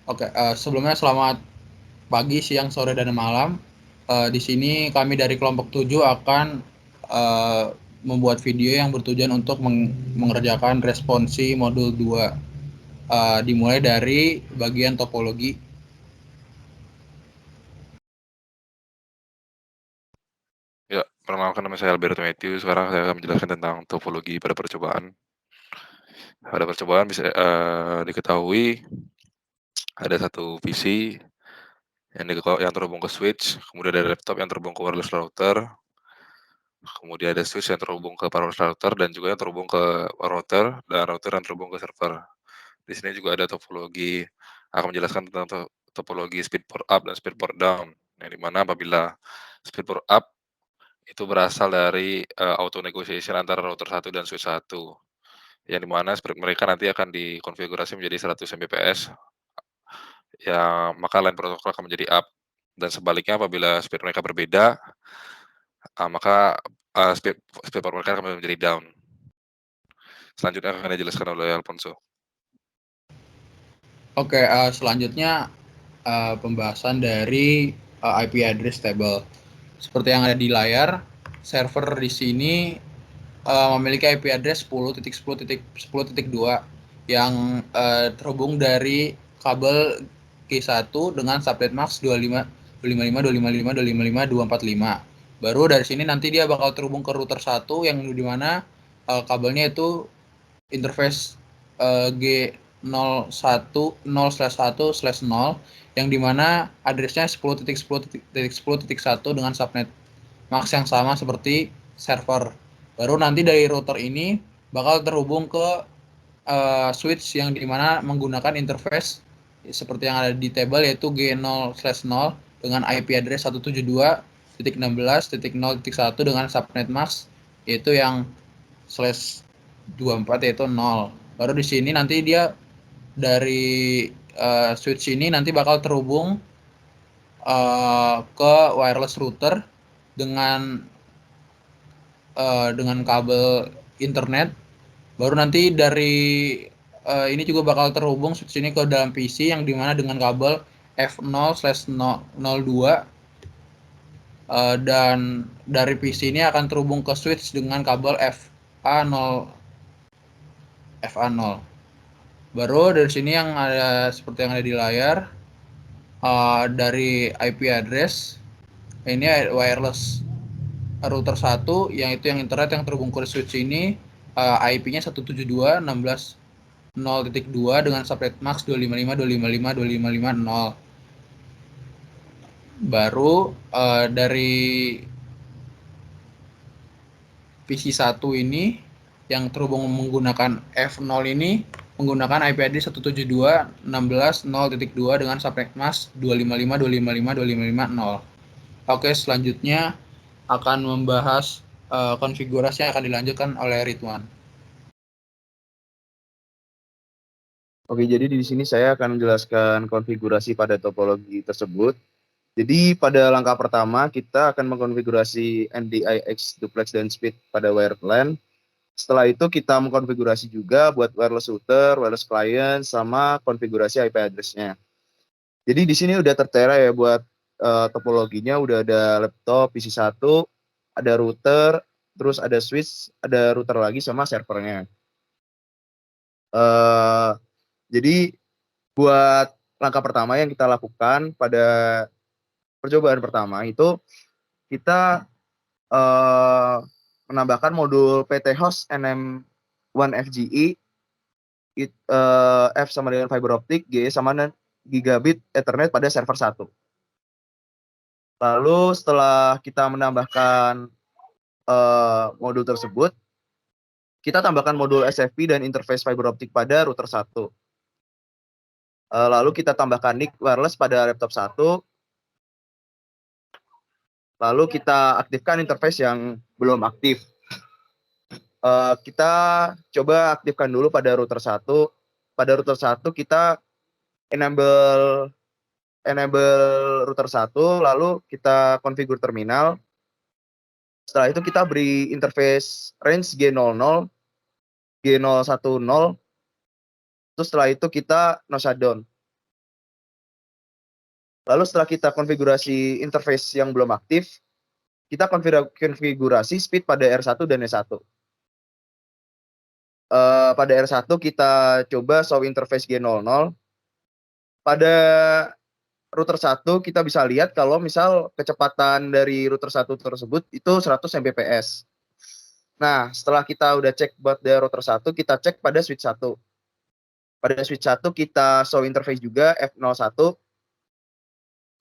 Oke, sebelumnya selamat pagi, siang, sore, dan malam. Di sini kami dari kelompok 7 akan membuat video yang bertujuan untuk mengerjakan responsi modul 2. Dimulai dari bagian topologi. Ya, perkenalkan nama saya Alberto Matthew. Sekarang saya akan menjelaskan tentang topologi pada percobaan. Pada percobaan bisa diketahui ada satu PC yang terhubung ke switch, kemudian ada laptop yang terhubung ke wireless router, kemudian ada switch yang terhubung ke wireless router dan juga yang terhubung ke router dan router yang terhubung ke server. Di sini juga ada topologi, akan menjelaskan tentang topologi speed port up dan speed port down. Yang dimana apabila speed port up itu berasal dari auto negotiation antara router 1 dan switch 1. Yang dimana mereka nanti akan dikonfigurasi menjadi 100 Mbps, ya maka line protokol akan menjadi up. Dan sebaliknya apabila speed mereka berbeda, maka speed speed port mereka akan menjadi down. Selanjutnya akan dijelaskan oleh Alfonso. Oke, selanjutnya pembahasan dari IP address table. Seperti yang ada di layar, server di sini memiliki IP address 10.10.10.2 yang terhubung dari kabel K1 dengan subnet max 255.255.255.245. Baru dari sini nanti dia bakal terhubung ke router 1 yang dimana kabelnya itu interface G01/1/0 yang dimana addressnya 10.10.10.1 dengan subnet max yang sama seperti server. Baru nanti dari router ini bakal terhubung ke switch yang dimana menggunakan interface seperti yang ada di table yaitu G0/0 dengan IP address 172.16.0.1 dengan subnet max yaitu yang /24 yaitu 0. Baru di sini nanti dia dari switch ini nanti bakal terhubung ke wireless router dengan kabel internet. Baru nanti dari ini juga bakal terhubung switch ini ke dalam PC yang dimana dengan kabel F0/02 dan dari PC ini akan terhubung ke switch dengan kabel FA0. Baru dari sini yang ada seperti yang ada di layar dari IP address ini wireless router 1 yang itu yang internet yang terhubung ke switch ini IP-nya 172.16.0.2 dengan subnet max 255.255.255.0. Baru dari PC1 ini yang terhubung menggunakan F0 ini menggunakan IP address 172.16.0.2 dengan subnet mask 255.255.255.0. Oke, selanjutnya akan membahas konfigurasi yang akan dilanjutkan oleh Ridwan. Oke, jadi di sini saya akan menjelaskan konfigurasi pada topologi tersebut. Jadi pada langkah pertama kita akan mengkonfigurasi NDIX duplex dan speed pada wired LAN. Setelah itu kita mengkonfigurasi juga buat wireless router, wireless client, sama konfigurasi IP address-nya. Jadi di sini udah tertera ya buat topologinya, udah ada laptop PC1, ada router, terus ada switch, ada router lagi sama servernya. Jadi buat langkah pertama yang kita lakukan pada percobaan pertama itu kita menambahkan modul PT host NM1FGE F sama dengan fiber optic, G sama dengan gigabit Ethernet pada server 1. Lalu setelah kita menambahkan modul tersebut, kita tambahkan modul SFP dan interface fiber optic pada router 1. Lalu kita tambahkan NIC wireless pada laptop 1. Lalu kita aktifkan interface yang belum aktif. Kita coba aktifkan dulu pada router 1. Pada router 1 kita enable router 1, lalu kita configure terminal. Setelah itu kita beri interface range G00, G010. Terus setelah itu kita no shutdown. Lalu setelah kita konfigurasi interface yang belum aktif, kita konfigurasi speed pada R1 dan S1. Pada R1 kita coba show interface G00. Pada router 1 kita bisa lihat kalau misal kecepatan dari router 1 tersebut itu 100 Mbps. Nah, setelah kita udah cek buat dari router 1, kita cek pada switch 1. Pada switch 1 kita show interface juga F01.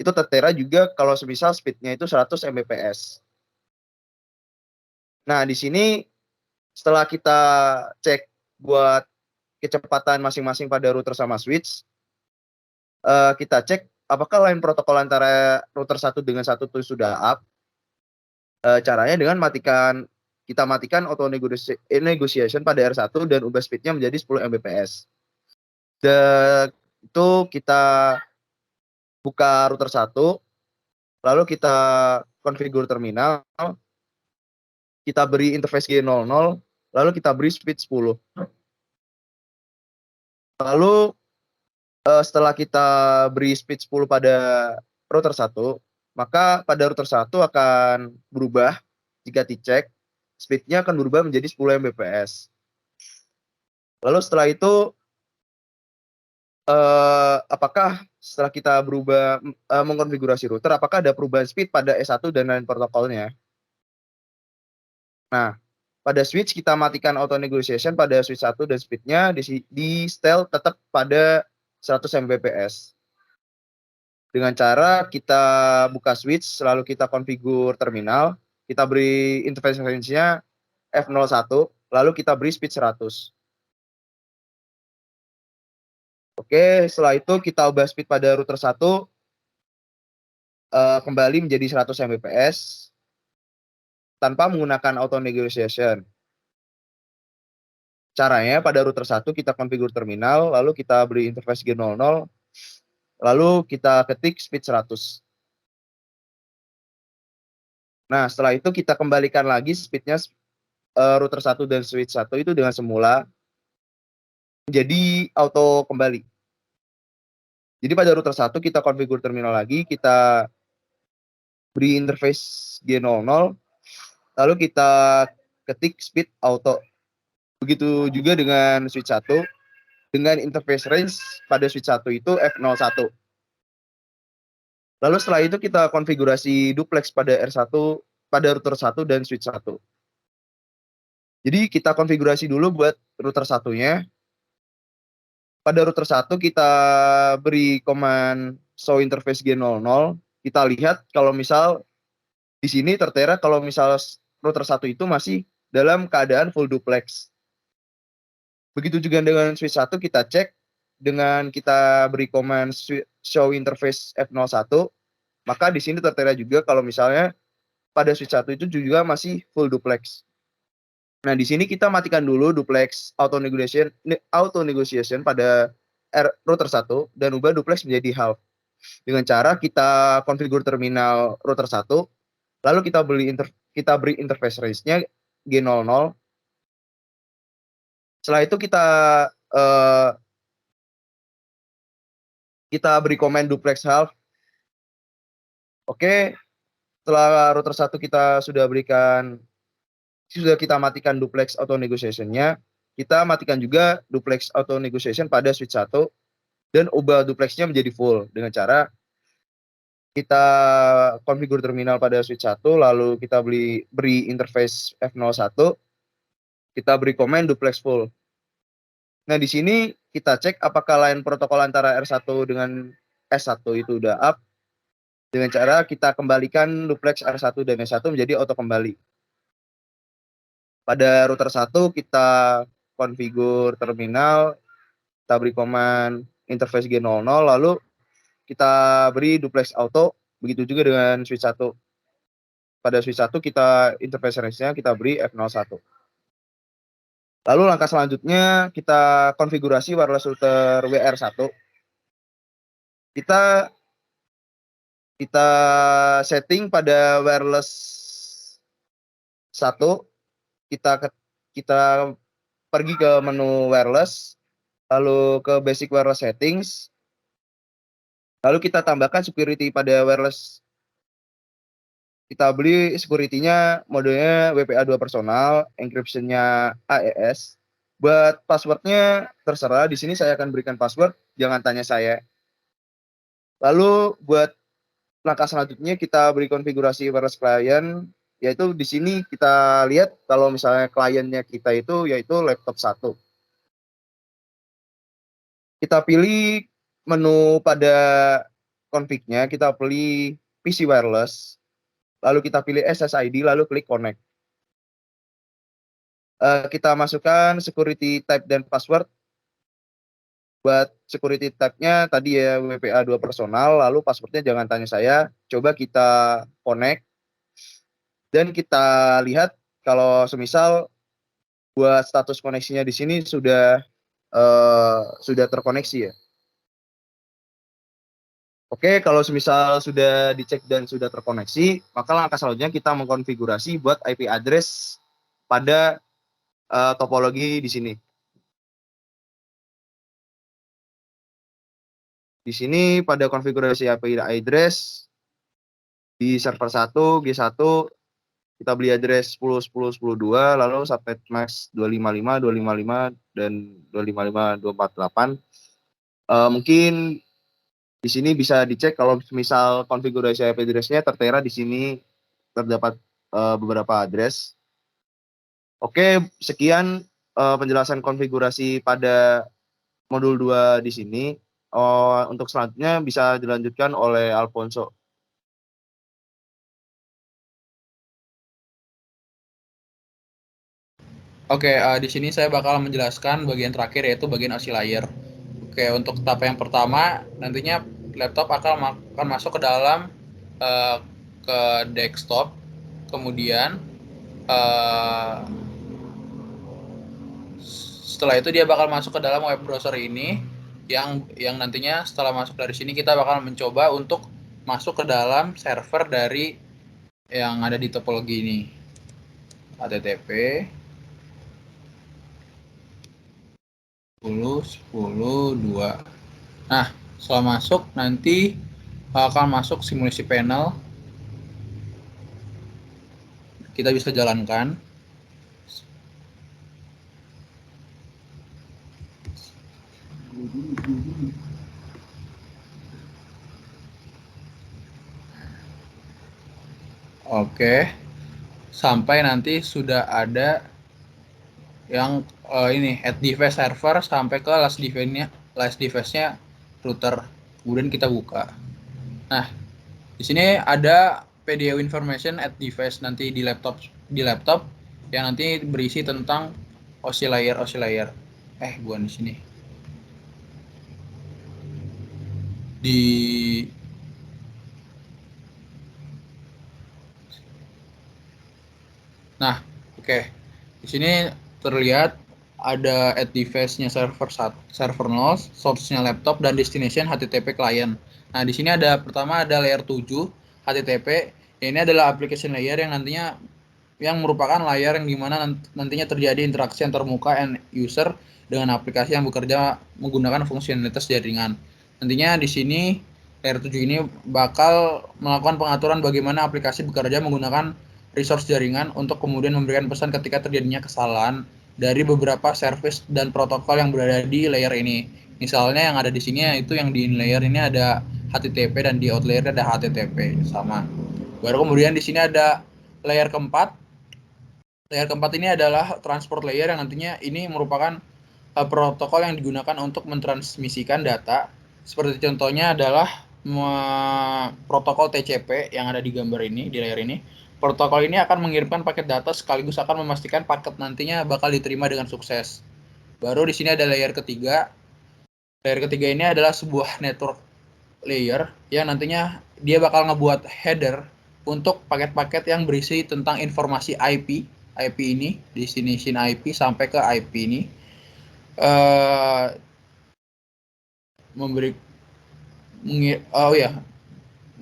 Itu tertera juga kalau semisal speednya itu 100 Mbps. Nah, di sini setelah kita cek buat kecepatan masing-masing pada router sama switch, kita cek apakah line protokol antara router 1 dengan 1 itu sudah up. Caranya dengan kita matikan auto negotiation pada R1 dan ubah speednya menjadi 10 Mbps. Dan itu kita buka router 1, lalu kita configure terminal, kita beri interface G00, lalu kita beri speed 10. Lalu setelah kita beri speed 10 pada router 1, maka pada router 1 akan berubah jika dicek, speednya akan berubah menjadi 10 Mbps. Lalu setelah itu, apakah setelah kita berubah mengkonfigurasi router, apakah ada perubahan speed pada S1 dan lain protokolnya? Nah, pada switch kita matikan auto negotiation pada switch 1 dan speednya di setel tetap pada 100 Mbps. Dengan cara kita buka switch, lalu kita configure terminal, kita beri interface range-nya F01, lalu kita beri speed 100. Oke, setelah itu kita ubah speed pada router 1 kembali menjadi 100 Mbps tanpa menggunakan auto negotiation. Caranya pada router 1 kita configure terminal, lalu kita beri interface G00, lalu kita ketik speed 100. Nah, setelah itu kita kembalikan lagi speednya router 1 dan switch 1 itu dengan semula menjadi auto kembali. Jadi pada router 1 kita configure terminal lagi, kita beri interface G00, lalu kita ketik speed auto. Begitu juga dengan switch 1, dengan interface range pada switch 1 itu F01. Lalu setelah itu kita konfigurasi duplex pada R1, pada router 1 dan switch 1. Jadi kita konfigurasi dulu buat router 1-nya. Pada router 1 kita beri command show interface G00. Kita lihat kalau misal di sini tertera kalau misal router 1 itu masih dalam keadaan full duplex. Begitu juga dengan switch 1 kita cek dengan kita beri command show interface F01, maka di sini tertera juga kalau misalnya pada switch 1 itu juga masih full duplex. Nah, di sini kita matikan dulu duplex auto negotiation pada router 1 dan ubah duplex menjadi half. Dengan cara kita configure terminal router 1, lalu kita beri interface range-nya G00. Setelah itu kita beri command duplex half. Oke, setelah router 1 kita sudah kita matikan duplex auto negotiation-nya, kita matikan juga duplex auto negotiation pada switch 1 dan ubah duplexnya menjadi full dengan cara kita configure terminal pada switch 1, lalu kita beri interface F01, kita beri command duplex full. Nah, di sini kita cek apakah line protokol antara R1 dengan S1 itu udah up dengan cara kita kembalikan duplex R1 dan S1 menjadi auto kembali. Pada router 1 kita configure terminal, kita beri command interface G00, lalu kita beri duplex auto, begitu juga dengan switch 1. Pada switch 1 kita interface range-nya kita beri F01. Lalu langkah selanjutnya kita konfigurasi wireless router WR1. Kita setting pada wireless 1, kita pergi ke menu wireless, lalu ke basic wireless settings. Lalu kita tambahkan security pada wireless. Kita beli security-nya modenya WPA 2 personal, encryption-nya AES. Buat password-nya terserah, di sini saya akan berikan password, jangan tanya saya. Lalu buat langkah selanjutnya kita beri konfigurasi wireless client, yaitu di sini kita lihat kalau misalnya kliennya kita itu yaitu laptop 1. Kita pilih menu pada config-nya, kita pilih PC wireless, lalu kita pilih SSID, lalu klik connect. Kita masukkan security type dan password. Buat security type-nya tadi ya WPA 2 personal, lalu password-nya jangan tanya saya. Coba kita connect dan kita lihat kalau semisal buat status koneksinya di sini sudah terkoneksi ya. Oke, kalau semisal sudah dicek dan sudah terkoneksi, maka langkah selanjutnya kita mengkonfigurasi buat IP address pada topologi di sini. Di sini pada konfigurasi IP address di server 1 G1 kita beli address 10.10.10.2, lalu subnet max 255, 255 dan 255, 248. Mungkin di sini bisa dicek kalau misal konfigurasi IP address-nya tertera di sini terdapat beberapa address. Oke, sekian penjelasan konfigurasi pada modul 2 di sini. Untuk selanjutnya bisa dilanjutkan oleh Alfonso. Oke, di sini saya bakal menjelaskan bagian terakhir yaitu bagian OSI layer. Oke, untuk tahap yang pertama nantinya laptop akan masuk ke dalam ke desktop, kemudian setelah itu dia bakal masuk ke dalam web browser ini yang nantinya setelah masuk dari sini kita bakal mencoba untuk masuk ke dalam server dari yang ada di topologi ini. HTTP 10.10.2. Nah, setelah masuk nanti akan masuk simulasi panel. Kita bisa jalankan. Oke. Sampai nanti sudah ada yang ini add device server sampai ke last device-nya router. Kemudian kita buka. Nah, di sini ada PDU information add device nanti di laptop yang nanti berisi tentang OSI layer. Bukan di sini. Nah, oke. Di sini terlihat ada add device-nya server 0, source-nya laptop, dan destination HTTP client. Nah, di sini pertama ada layer 7 HTTP. Ini adalah application layer yang nantinya merupakan layer yang dimana nantinya terjadi interaksi antar muka and user dengan aplikasi yang bekerja menggunakan fungsionalitas jaringan. Nantinya di sini layer 7 ini bakal melakukan pengaturan bagaimana aplikasi bekerja menggunakan resource jaringan untuk kemudian memberikan pesan ketika terjadinya kesalahan dari beberapa service dan protokol yang berada di layer ini. Misalnya yang ada di sini itu yang di in layer ini ada HTTP dan di out layer ada HTTP sama. Baru kemudian di sini ada layer keempat. Layer keempat ini adalah transport layer yang nantinya ini merupakan protokol yang digunakan untuk mentransmisikan data. Seperti contohnya adalah protokol TCP yang ada di gambar ini, di layar ini. Protokol ini akan mengirimkan paket data sekaligus akan memastikan paket nantinya bakal diterima dengan sukses. Baru di sini ada layer ketiga. Layer ketiga ini adalah sebuah network layer yang nantinya dia bakal ngebuat header untuk paket-paket yang berisi tentang informasi IP ini, destination IP sampai ke IP ini.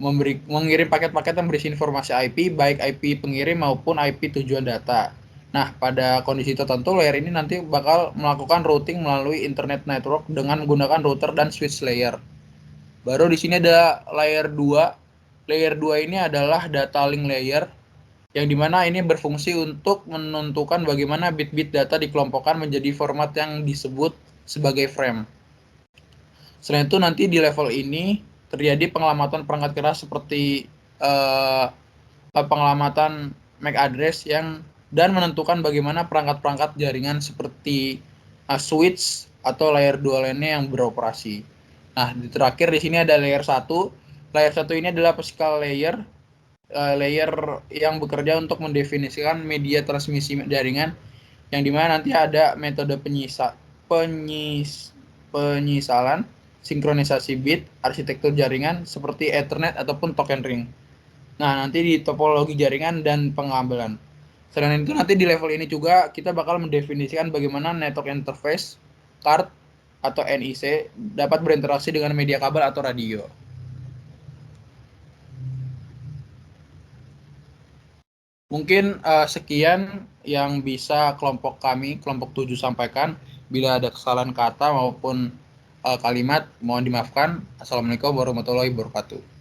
Mengirim paket-paket yang berisi informasi IP, baik IP pengirim maupun IP tujuan data. Nah, pada kondisi tertentu, layer ini nanti bakal melakukan routing melalui internet network dengan menggunakan router dan switch layer. Baru di sini ada layer 2. Layer 2 ini adalah data link layer yang dimana ini berfungsi untuk menentukan bagaimana bit-bit data dikelompokkan menjadi format yang disebut sebagai frame. Selain itu nanti di level ini terjadi pengelamatan perangkat keras seperti pengelamatan MAC address dan menentukan bagaimana perangkat-perangkat jaringan seperti switch atau layer 2 lainnya yang beroperasi. Nah, terakhir di sini ada layer 1. Layer 1 ini adalah physical layer yang bekerja untuk mendefinisikan media transmisi jaringan yang dimana nanti ada metode penyisalan, sinkronisasi bit, arsitektur jaringan seperti Ethernet ataupun token ring. Nah, nanti di topologi jaringan dan pengambilan. Selain itu nanti di level ini juga kita bakal mendefinisikan bagaimana network interface card atau NIC dapat berinteraksi dengan media kabel atau radio. Mungkin sekian yang bisa kelompok 7 sampaikan. Bila ada kesalahan kata maupun kalimat, mohon dimaafkan. Assalamualaikum warahmatullahi wabarakatuh.